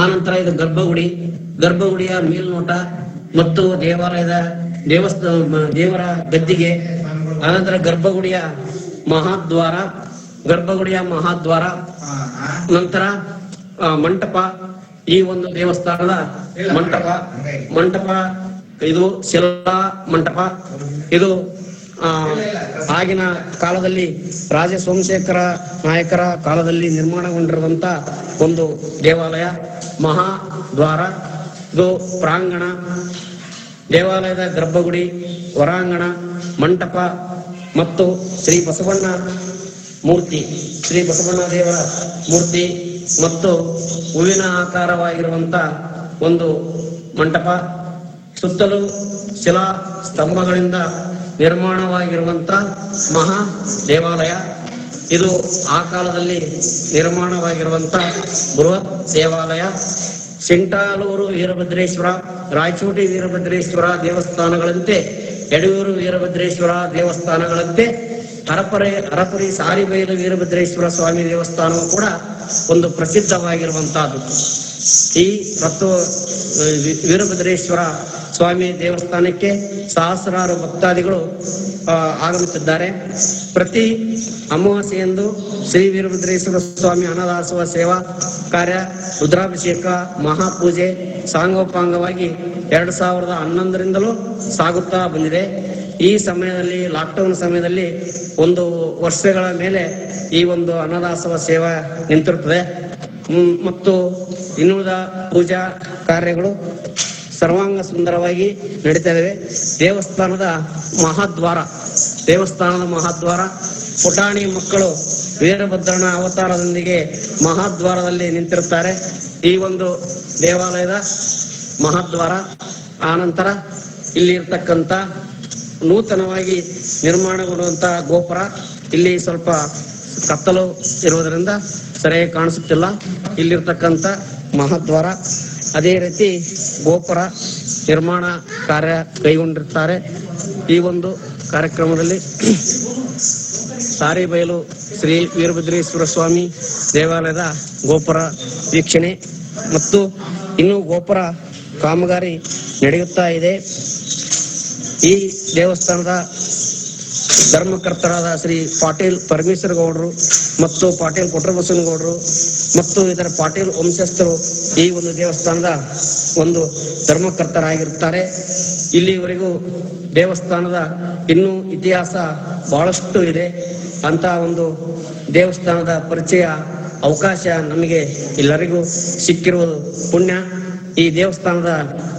ಆನಂತರ ಇದು ಗರ್ಭಗುಡಿಯ ಮೇಲ್ನೋಟ ಮತ್ತು ದೇವಾಲಯದ ದೇವರ ಗದ್ದಿಗೆ. ಆನಂತರ ಗರ್ಭಗುಡಿಯ ಮಹಾದ್ವಾರ, ನಂತರ ಮಂಟಪ. ಈ ಒಂದು ದೇವಸ್ಥಾನದ ಮಂಟಪ ಇದು ಶಿಲಾ ಮಂಟಪ. ಇದು ಆಗಿನ ಕಾಲದಲ್ಲಿ ರಾಜ ಸೋಮಶೇಖರ ನಾಯಕರ ಕಾಲದಲ್ಲಿ ನಿರ್ಮಾಣಗೊಂಡಿರುವಂತ ಒಂದು ದೇವಾಲಯ. ಮಹಾದ್ವಾರ ಇದು ಪ್ರಾಂಗಣ, ದೇವಾಲಯದ ಗರ್ಭಗುಡಿ, ಹೊರಾಂಗಣ, ಮಂಟಪ ಮತ್ತು ಶ್ರೀ ಬಸವಣ್ಣ ದೇವರ ಮೂರ್ತಿ ಮತ್ತು ಹೂವಿನ ಆಕಾರವಾಗಿರುವಂತ ಒಂದು ಮಂಟಪ. ಸುತ್ತಲೂ ಶಿಲಾ ಸ್ತಂಭಗಳಿಂದ ನಿರ್ಮಾಣವಾಗಿರುವಂತ ಮಹಾ ದೇವಾಲಯ. ಇದು ಆ ಕಾಲದಲ್ಲಿ ನಿರ್ಮಾಣವಾಗಿರುವಂತ ಬೃಹತ್ ದೇವಾಲಯ. ಸಿಂಟಾಲೂರು ವೀರಭದ್ರೇಶ್ವರ, ರಾಯಚೋಟಿ ವೀರಭದ್ರೇಶ್ವರ ದೇವಸ್ಥಾನಗಳಂತೆ, ಯಡೂರು ವೀರಭದ್ರೇಶ್ವರ ದೇವಸ್ಥಾನಗಳಂತೆ ಹರಪರಿ ಸಾರಿಬೈಲು ವೀರಭದ್ರೇಶ್ವರ ಸ್ವಾಮಿ ದೇವಸ್ಥಾನವು ಕೂಡ ಒಂದು ಪ್ರಸಿದ್ಧವಾಗಿರುವಂತಹದ್ದು. ಈ ವೀರಭದ್ರೇಶ್ವರ ಸ್ವಾಮಿ ದೇವಸ್ಥಾನಕ್ಕೆ ಸಹಸ್ರಾರು ಭಕ್ತಾದಿಗಳು ಆಗಮಿಸಿದ್ದಾರೆ. ಪ್ರತಿ ಅಮಾವಾಸ್ಯೆಯಂದು ಶ್ರೀ ವೀರಭದ್ರೇಶ್ವರ ಸ್ವಾಮಿ ಅನ್ನದಾಸೋಹ ಸೇವಾ ಕಾರ್ಯ, ರುದ್ರಾಭಿಷೇಕ, ಮಹಾಪೂಜೆ ಸಾಂಗೋಪಾಂಗವಾಗಿ 2011ರಿಂದಲೂ ಸಾಗುತ್ತಾ ಬಂದಿದೆ. ಈ ಸಮಯದಲ್ಲಿ ಲಾಕ್ಡೌನ್ ಸಮಯದಲ್ಲಿ 1 ವರ್ಷಗಳ ಮೇಲೆ ಈ ಒಂದು ಅನ್ನದಾಸೋಹ ಸೇವಾ ನಿಂತಿರುತ್ತದೆ ಮತ್ತು ಇನ್ನುಳಿದ ಪೂಜಾ ಕಾರ್ಯಗಳು ಸರ್ವಾಂಗ ಸುಂದರವಾಗಿ ನಡೀತಾ ಇವೆ. ದೇವಸ್ಥಾನದ ಮಹಾದ್ವಾರ ಪುಟಾಣಿ ಮಕ್ಕಳು ವೀರಭದ್ರನ ಅವತಾರದೊಂದಿಗೆ ಮಹಾದ್ವಾರದಲ್ಲಿ ನಿಂತಿರುತ್ತಾರೆ. ಈ ಒಂದು ದೇವಾಲಯದ ಮಹಾದ್ವಾರ. ಆನಂತರ ಇಲ್ಲಿ ಇರ್ತಕ್ಕಂಥ ನೂತನವಾಗಿ ನಿರ್ಮಾಣಗೊಂಡಂತಹ ಗೋಪುರ. ಇಲ್ಲಿ ಸ್ವಲ್ಪ ಕತ್ತಲು ಇರುವುದರಿಂದ ಸರಿಯಾಗಿ ಕಾಣಿಸುತ್ತಿಲ್ಲ. ಇಲ್ಲಿರ್ತಕ್ಕಂಥ ಮಹಾದ್ವಾರ. ಅದೇ ರೀತಿ ಗೋಪುರ ನಿರ್ಮಾಣ ಕಾರ್ಯ ಕೈಗೊಂಡಿರ್ತಾರೆ. ಈ ಒಂದು ಕಾರ್ಯಕ್ರಮದಲ್ಲಿ ಸಾರಿಬೈಲು ಶ್ರೀ ವೀರಭದ್ರೇಶ್ವರ ಸ್ವಾಮಿ ದೇವಾಲಯದ ಗೋಪುರ ವೀಕ್ಷಣೆ ಮತ್ತು ಇನ್ನು ಗೋಪುರ ಕಾಮಗಾರಿ ನಡೆಯುತ್ತಾ ಇದೆ. ಈ ದೇವಸ್ಥಾನದ ಧರ್ಮಕರ್ತರಾದ ಶ್ರೀ ಪಾಟೀಲ್ ಪರಮೇಶ್ವರ ಗೌಡರು ಮತ್ತು ಪಾಟೀಲ್ ಕೊಟ್ರಬಸವನಗೌಡರು ಮತ್ತು ಇದರ ಪಾಟೀಲ್ ವಂಶಸ್ಥರು ಈ ಒಂದು ದೇವಸ್ಥಾನದ ಒಂದು ಧರ್ಮಕರ್ತರಾಗಿರುತ್ತಾರೆ. ಇಲ್ಲಿವರೆಗೂ ದೇವಸ್ಥಾನದ ಇನ್ನೂ ಇತಿಹಾಸ ಬಹಳಷ್ಟು ಇದೆ. ಅಂತ ಒಂದು ದೇವಸ್ಥಾನದ ಪರಿಚಯ ಅವಕಾಶ ನಮಗೆ ಎಲ್ಲರಿಗೂ ಸಿಕ್ಕಿರುವುದು ಪುಣ್ಯ. ಈ ದೇವಸ್ಥಾನದ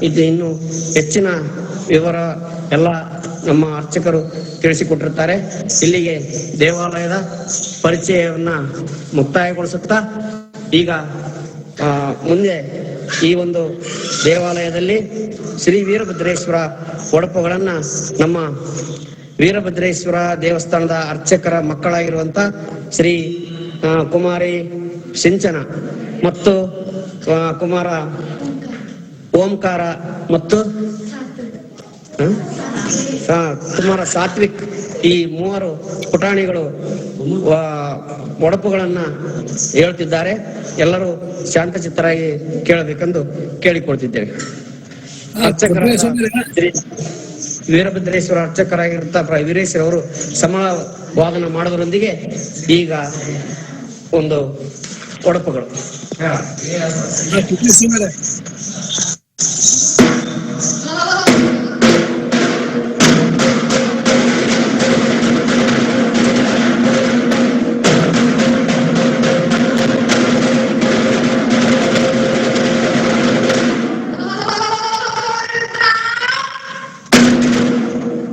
ಇನ್ನು ಹೆಚ್ಚಿನ ವಿವರ ಎಲ್ಲ ನಮ್ಮ ಅರ್ಚಕರು ತಿಳಿಸಿಕೊಟ್ಟಿರ್ತಾರೆ. ಇಲ್ಲಿಗೆ ದೇವಾಲಯದ ಪರಿಚಯವನ್ನ ಮುಕ್ತಾಯಗೊಳಿಸುತ್ತಾ ಈಗ ಮುಂದೆ ಈ ಒಂದು ದೇವಾಲಯದಲ್ಲಿ ಶ್ರೀ ವೀರಭದ್ರೇಶ್ವರ ಒಡಪುಗಳನ್ನ ನಮ್ಮ ವೀರಭದ್ರೇಶ್ವರ ದೇವಸ್ಥಾನದ ಅರ್ಚಕರ ಮಕ್ಕಳಾಗಿರುವಂತ ಶ್ರೀ ಕುಮಾರಿ ಸಿಂಚನ ಮತ್ತು ಕುಮಾರ ಓಂಕಾರ ಮತ್ತು ಕುಮಾರ ಸಾತ್ವಿಕ್, ಈ 3 ಪುಟಾಣಿಗಳು ಒಡಪುಗಳನ್ನ ಹೇಳ್ತಿದ್ದಾರೆ. ಎಲ್ಲರೂ ಶಾಂತಚಿತ್ತರಾಗಿ ಕೇಳಬೇಕೆಂದು ಕೇಳಿಕೊಳ್ತಿದ್ದೇವೆ. ಶ್ರೀ ವೀರಭದ್ರೇಶ್ವರ ಅರ್ಚಕರಾಗಿರುತ್ತ ವೀರೇಶ್ವರ ಅವರು ಸಮಳ ವಾದನ ಮಾಡೋದರೊಂದಿಗೆ ಈಗ ಒಂದು ಒಡಪುಗಳು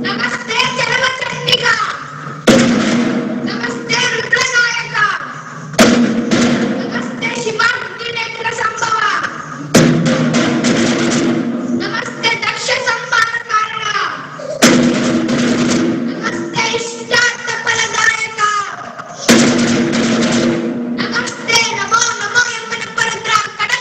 ನಮಸ್ತೆ ಚರಮಚಂಡಿಕ, ನಮಸ್ತೆ ರುದ್ರನಾಯಕ, ನಮಸ್ತೆ ಶಿವಾಂಗಿ ನೇತ್ರ ಸಂಭವ, ನಮಸ್ತೆ ದಕ್ಷ ಸಂಹಾರ ಕಾರಣ, ನಮಸ್ತೆ ಇಷ್ಟಾರ್ಥ ಫಲದಾಯಕ, ನಮಸ್ತೆ ನಮೋ ನಮೋ ಎಂಬನ ಪರದ್ರ ಕಡಲ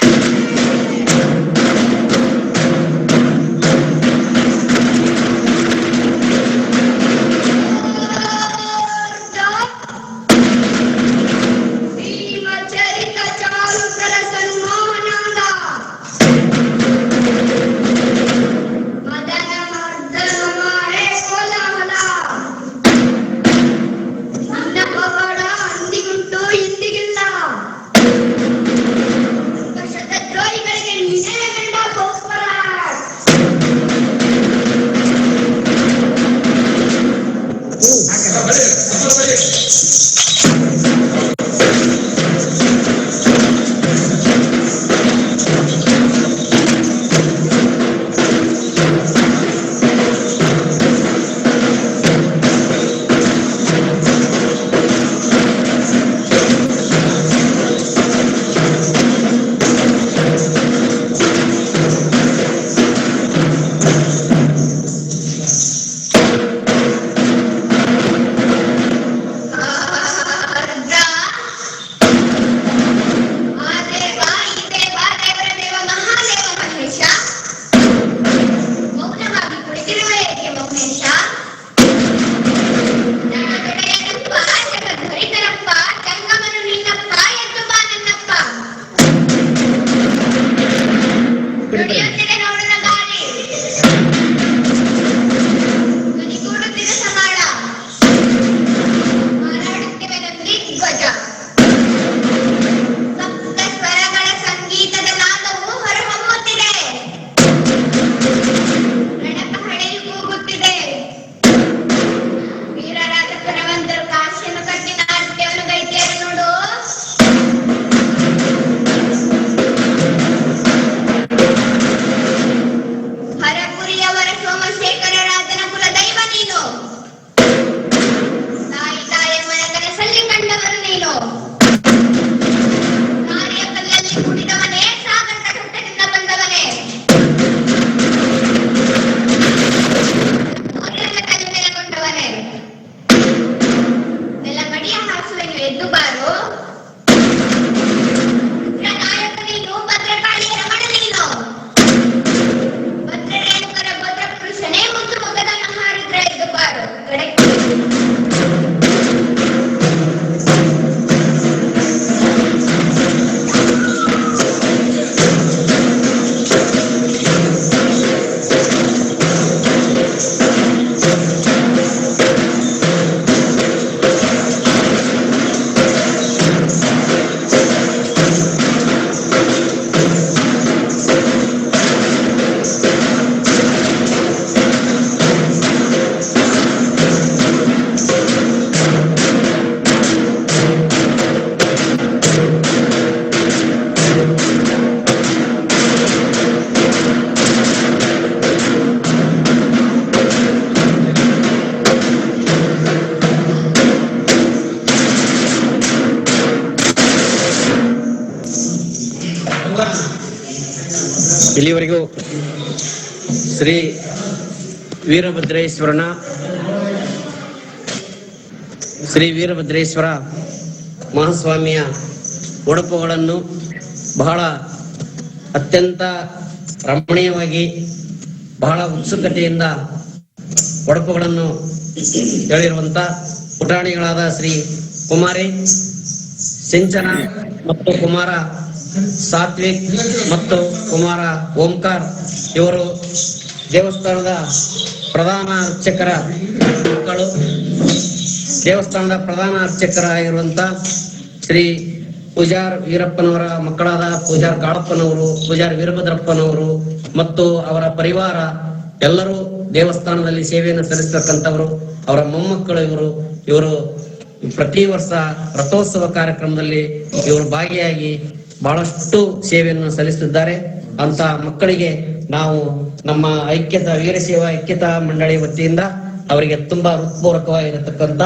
ಭೀಮಚರಿತ ಚಾರುತರ ಸನ್ಮೋಹನಾಂಗ, ಮದನ ಮರ್ದನ ಮಾರೆ ಕೋಲಾಹಲ, ನನ್ನ ಪವಾಡ ಅಂದಿಗುಂಟು ಇಂದಿಗಿಲ್ಲ, ಶತದ್ರೋಹಿಗಳಿಗೆ ನಿಜಯ ಗಂಡ ಗೋಸ್ಕರ. ಇಲ್ಲಿವರೆಗೂ ಶ್ರೀ ವೀರಭದ್ರೇಶ್ವರ ಮಹಾಸ್ವಾಮಿಯ ಉಡುಪುಗಳನ್ನು ಬಹಳ ಅತ್ಯಂತ ರಮಣೀಯವಾಗಿ ಬಹಳ ಉತ್ಸುಕತೆಯಿಂದ ಒಡಪುಗಳನ್ನು ಹೇಳಿರುವಂತ ಪುಟಾಣಿಗಳಾದ ಶ್ರೀ ಕುಮಾರಿ ಸಿಂಚನ ಮತ್ತು ಕುಮಾರ ಸಾತ್ವಿಕ್ ಮತ್ತು ಕುಮಾರ ಓಂಕಾರ್ ಇವರು ದೇವಸ್ಥಾನದ ಪ್ರಧಾನ ಅರ್ಚಕರ ಮಕ್ಕಳು. ದೇವಸ್ಥಾನದ ಪ್ರಧಾನ ಅರ್ಚಕರಾಗಿರುವಂತ ಶ್ರೀ ಪೂಜಾರ್ ವೀರಪ್ಪನವರ ಮಕ್ಕಳಾದ ಪೂಜಾರ್ ಕಾಳಪ್ಪನವರು, ಪೂಜಾರ್ ವೀರಭದ್ರಪ್ಪನವರು ಮತ್ತು ಅವರ ಪರಿವಾರ ಎಲ್ಲರೂ ದೇವಸ್ಥಾನದಲ್ಲಿ ಸೇವೆಯನ್ನು ಸಲ್ಲಿಸತಕ್ಕಂಥವರು. ಅವರ ಮೊಮ್ಮಕ್ಕಳು ಇವರು ಪ್ರತಿ ವರ್ಷ ರಥೋತ್ಸವ ಕಾರ್ಯಕ್ರಮದಲ್ಲಿ ಇವರು ಭಾಗಿಯಾಗಿ ಬಹಳಷ್ಟು ಸೇವೆಯನ್ನು ಸಲ್ಲಿಸುತ್ತಿದ್ದಾರೆ. ಅಂತ ಮಕ್ಕಳಿಗೆ ನಾವು ನಮ್ಮ ವೀರಶೈವ ಐಕ್ಯತಾ ಮಂಡಳಿ ವತಿಯಿಂದ ಅವರಿಗೆ ತುಂಬಾ ಹೃತ್ಪೂರ್ವಕವಾಗಿರತಕ್ಕಂತ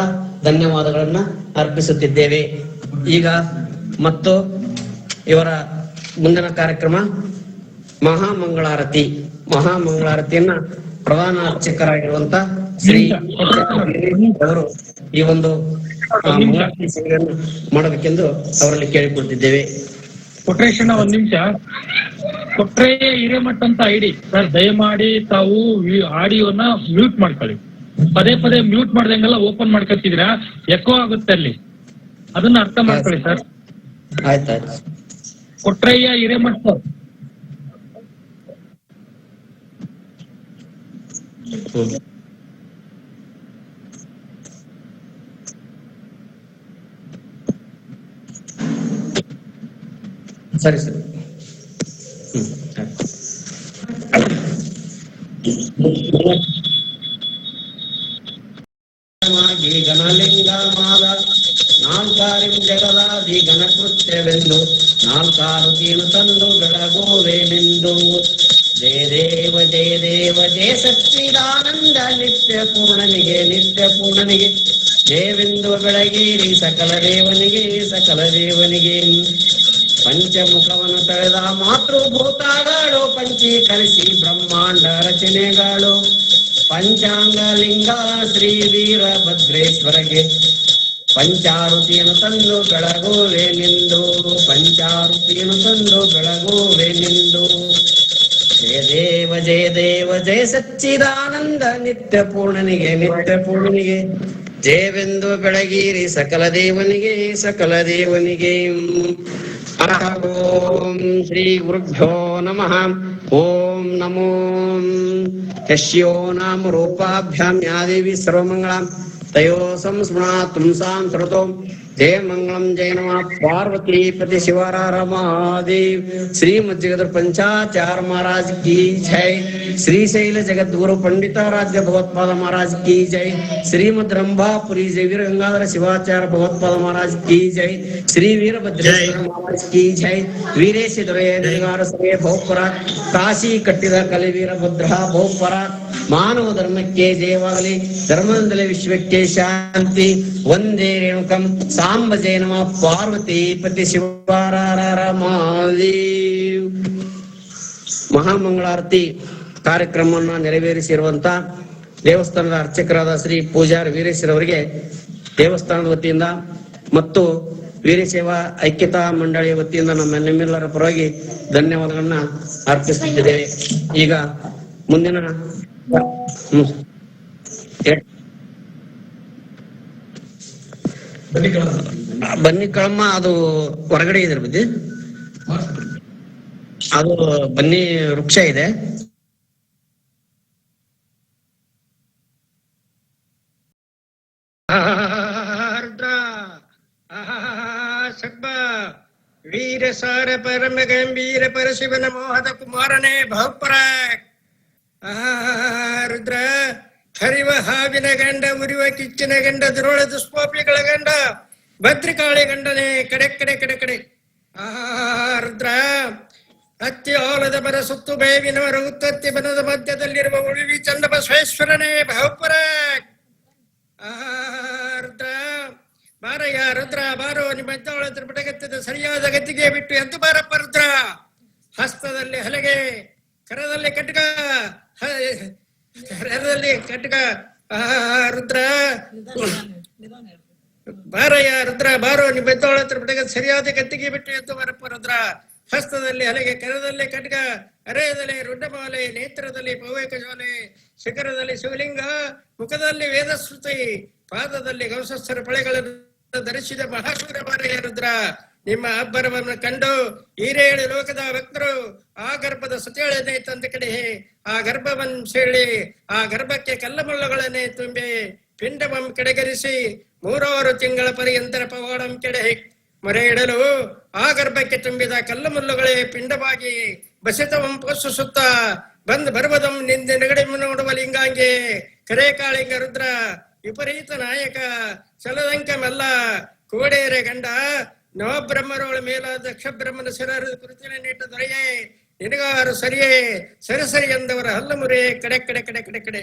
ಧನ್ಯವಾದಗಳನ್ನ ಅರ್ಪಿಸುತ್ತಿದ್ದೇವೆ. ಈಗ ಮತ್ತು ಇವರ ಮುಂದಿನ ಕಾರ್ಯಕ್ರಮ ಮಹಾಮಂಗಳಾರತಿಯನ್ನ ಪ್ರಧಾನ ಅರ್ಚಕರಾಗಿರುವಂತ ಶ್ರೀ ಅವರು ಈ ಒಂದು ಮಂಗಳಾರತಿ ಸೇವೆಯನ್ನು ಮಾಡಬೇಕೆಂದು ಅವರಲ್ಲಿ ಕೇಳಿಕೊಳ್ತಿದ್ದೇವೆ. ಕೊಟ್ರೇಶನ್ ಒಂದ್ ನಿಮಿಷ. ಕೊಟ್ರೆ ಹಿರೇಮಠ ಅಂತ ಐಡಿ ಸರ್, ದಯಮಾಡಿ ತಾವು ಆಡಿಯೋನ ಮ್ಯೂಟ್ ಮಾಡ್ಕೊಳ್ಳಿ. ಪದೇ ಪದೇ ಮ್ಯೂಟ್ ಮಾಡ್ದಂಗೆಲ್ಲ ಓಪನ್ ಮಾಡ್ಕೊತಿದ್ದೀರಾ, ಎಕೋ ಆಗುತ್ತೆ ಅಲ್ಲಿ, ಅದನ್ನ ಅರ್ಥ ಮಾಡ್ಕೊಳ್ಳಿ ಸರ್. ಆಯ್ತಾಯ್ತು. ಕೊಟ್ರಯ್ಯ ಹಿರೇಮಠ ಸರ್. ಸರಿ ಸರಿ. ಗಣಲಿಂಗಮಾದ ನಾಲ್ಕಾರಿಂ ಜಗದಾದಿ ಗಣಕೃತ್ಯವೆಂದು ನಾಲ್ಕಾರು ತೀನು ತಂದು ಬೆಳಗುವೆನೆಂದು. ಜಯ ದೇವ ಜಯ ದೇವ ಜಯ ಸಚ್ಚಿದಾನಂದ ನಿತ್ಯ ಪೂರ್ಣನಿಗೆ ಜಯವೆಂದು ಬೆಳಗೇರಿ ಸಕಲ ದೇವನಿಗೆ ಪಂಚಮುಖವನ್ನು ತಳೆದ ಮಾತೃಭೂತಗಳು ಪಂಚೀಕರಿಸಿ ಬ್ರಹ್ಮಾಂಡ ರಚನೆಗಳು. ಪಂಚಾಂಗ ಲಿಂಗ ಶ್ರೀ ವೀರಭದ್ರೇಶ್ವರಗೆ ಪಂಚಾರುತಿಯನ್ನು ತಂದು ಬೆಳಗುವೆನೆಂದು. ಜಯ ದೇವ ಜಯ ಸಚ್ಚಿದಾನಂದ ನಿತ್ಯ ಪೂರ್ಣನಿಗೆ ಜಯವೆಂದು ಬೆಳಗೀರಿ ಸಕಲ ದೇವನಿಗೆ. ಓಂ ಶ್ರೀ ಗುರುಭ್ಯೋ ನಮಃ. ಓಂ ನಮೋ ಯಶ್ಯೋ ನಾಮ ರೂಪಾಭ್ಯಾಂ ಯಾ ದೇವಿ ಸರ್ವಮಂಗಳಂ ತಯೋ ಸಂಸ್ಮೃಣಾತುಂ ಸಾಂ ಶ್ರುತೋ. ಜಯ ಮಂಗಳಂ ಜಯ ನಮಃ ಪಾರ್ವತಿ ಪತಿ ಶಿವರ ಮಹಾದೇವ್. श्रीमद जगत पंचाचार महाराज की जय. श्रीशैल जगत गुरु पंडिता राज्य भगवत्पाद महाराज की जय. श्रीमद रंभापुरी जय वीर गंगाधर शिवाचार्य भगवत्पाद महाराज की जय. श्री वीरभद्रेश्वर महाराज की जय. वीरेश दुरगार सभे ಬಹುಪರ ಕಾಶಿ ಕಟ್ಟಿದ ಕಲೆ ವೀರಭದ್ರ ಬಹುಪರ. ಮಾನವ ಧರ್ಮಕ್ಕೆ ಜಯವಾಗಲಿ, ಧರ್ಮದಿಂದಲೇ ವಿಶ್ವಕ್ಕೆ ಶಾಂತಿ. ವಂದೇ ರೇಣುಕಂ ಸಾಂಬ ಜಯ ನಮಃ ಪಾರ್ವತಿ ಪತಿ ಶಿವರ ಮಹಾದೇವ್. ಮಹಾಮಂಗಳಾರತಿ ಕಾರ್ಯಕ್ರಮವನ್ನು ನೆರವೇರಿಸಿರುವಂತ ದೇವಸ್ಥಾನದ ಅರ್ಚಕರಾದ ಶ್ರೀ ಪೂಜಾರ್ ವೀರೇಶ್ವರವರಿಗೆ ದೇವಸ್ಥಾನದ ವತಿಯಿಂದ ಮತ್ತು ವೀರಶೈವ ಐಕ್ಯತಾ ಮಂಡಳಿಯ ವತಿಯಿಂದ ನಿಮ್ಮೆಲ್ಲರ ಪರವಾಗಿ ಧನ್ಯವಾದಗಳನ್ನ ಅರ್ಪಿಸುತ್ತಿದ್ದೇವೆ. ಈಗ ಮುಂದಿನ ಬನ್ನಿ ಕಳಮ್ಮ, ಅದು ಹೊರಗಡೆ ಇದೆ ಬುದ್ಧಿ, ಅದು ಬನ್ನಿ ವೃಕ್ಷ ಇದೆ. ವೀರ ಸಾರ ಪರಮ ಗಂಭೀರ ಪರಶಿವನ ಮೋಹದ ಕುಮಾರನೇ ಬಹುಪರ. ರುದ್ರ ಹರಿವ ಹಾವಿನ ಗಂಡ, ಉರಿವ ಕಿಚ್ಚಿನ ಗಂಡ, ದುರೋಳ ದುಷ್ಪಾಪಿಗಳ ಗಂಡ, ಭದ್ರಕಾಳಿ ಗಂಡನೇ ಕಡೆ ಕಡೆ ಕಡೆ ಕಡೆ. ರುದ್ರ ಅತ್ತಿ ಆಲದ ಮರ ಸುತ್ತು ಬೇವಿನವರ ಉತ್ತತ್ತಿ ಬನದ ಮಧ್ಯದಲ್ಲಿರುವ ಉಳಿವಿ ಚಂದ ಬಸವೇಶ್ವರನೇ ಬಹುಪರ. ರುದ್ರ ಬಾರಯ್ಯ ರುದ್ರ ಬಾರೋ, ನಿಮ್ಮ ಪಟಗತ್ತದ ಸರಿಯಾದ ಗತಿಗೆ ಬಿಟ್ಟು ಎದ್ದು ಬಾರಪ್ಪ ರುದ್ರ. ಹಸ್ತದಲ್ಲಿ ಹಲಗೆ, ಕರದಲ್ಲಿ ಕಟಕ, ರುದ್ರ ಬಾರಯ್ಯ ರುದ್ರ ಬಾರೋ, ನಿಮ್ಮ ಪಟಗದ ಸರಿಯಾದ ಗತಿಗೆ ಬಿಟ್ಟು ಎದ್ದು ಬಾರಪ್ಪ ರುದ್ರ. ಹಸ್ತದಲ್ಲಿ ಹಲಗೆ, ಕರದಲ್ಲಿ ಕಟಕ, ಹರೆಯದಲ್ಲಿ ರುಂಡಮಾಲೆ, ನೇತ್ರದಲ್ಲಿ ಪೌವೇಕ ಜ್ವಾಲೆ, ಶಿಖರದಲ್ಲಿ ಶಿವಲಿಂಗ, ಮುಖದಲ್ಲಿ ವೇದಶ್ರುತಿ, ಪಾದದಲ್ಲಿ ಗೌಸಸ್ಥರ ಪಳೆಗಳನ್ನು ಧರಿಸಿದ ಮಹಾಶೂರ ಬಾರಯ್ಯ ರುದ್ರ. ನಿಮ್ಮ ಅಬ್ಬರವನ್ನು ಕಂಡು ಈರೇಳು ಲೋಕದ ಭಕ್ತರು ಆ ಗರ್ಭದ ಸತಿಯಳನ್ನೇ ತಂದ ಕಡೆ, ಆ ಗರ್ಭವನ್ನು ಸೀಳಿ ಆ ಗರ್ಭಕ್ಕೆ ಕಲ್ಲಮುಳ್ಳುಗಳನ್ನೇ ತುಂಬಿ ಪಿಂಡವಂ ಕೆಡಗರಿಸಿ 3 ತಿಂಗಳ ಪರ್ಯಂತರ ಪವಾಡಂ ಕೆಡೆ ಮೊರೆ ಇಡಲು ಆ ಗರ್ಭಕ್ಕೆ ತುಂಬಿದ ಕಲ್ಲು ಮುಲ್ಲುಗಳೇ ಪಿಂಡವಾಗಿ ಬಸಿತವಂ ಪೋಷಿಸುತ್ತ ಬಂದ್ ಬರ್ವದಂ ನಿಂದ ನೆಗಡಿ ನೋಡುವ ಲಿಂಗಾಂಗಿ ಕರೆ ಕಾಳಿಂಗ ರುದ್ರ ವಿಪರೀತ ನಾಯಕ ಚಲದಂಕ ಮಲ್ಲ ಕೋಡೇರೆ ಗಂಡ ನವಬ್ರಹ್ಮರೋಳ ಮೇಲ ದಕ್ಷ ಬ್ರಹ್ಮನ ಶಿರರು ಕೃತಿನ ನೀಟ ದೊರೆಯೇ ನಿನಗಾರು ಸರಿಯೇ ಸರಿ ಸರಿ ಎಂದವರ ಹಲ್ಲು ಮುರೆ ಕಡೆ ಕಡೆ ಕಡೆ ಕಡೆ ಕಡೆ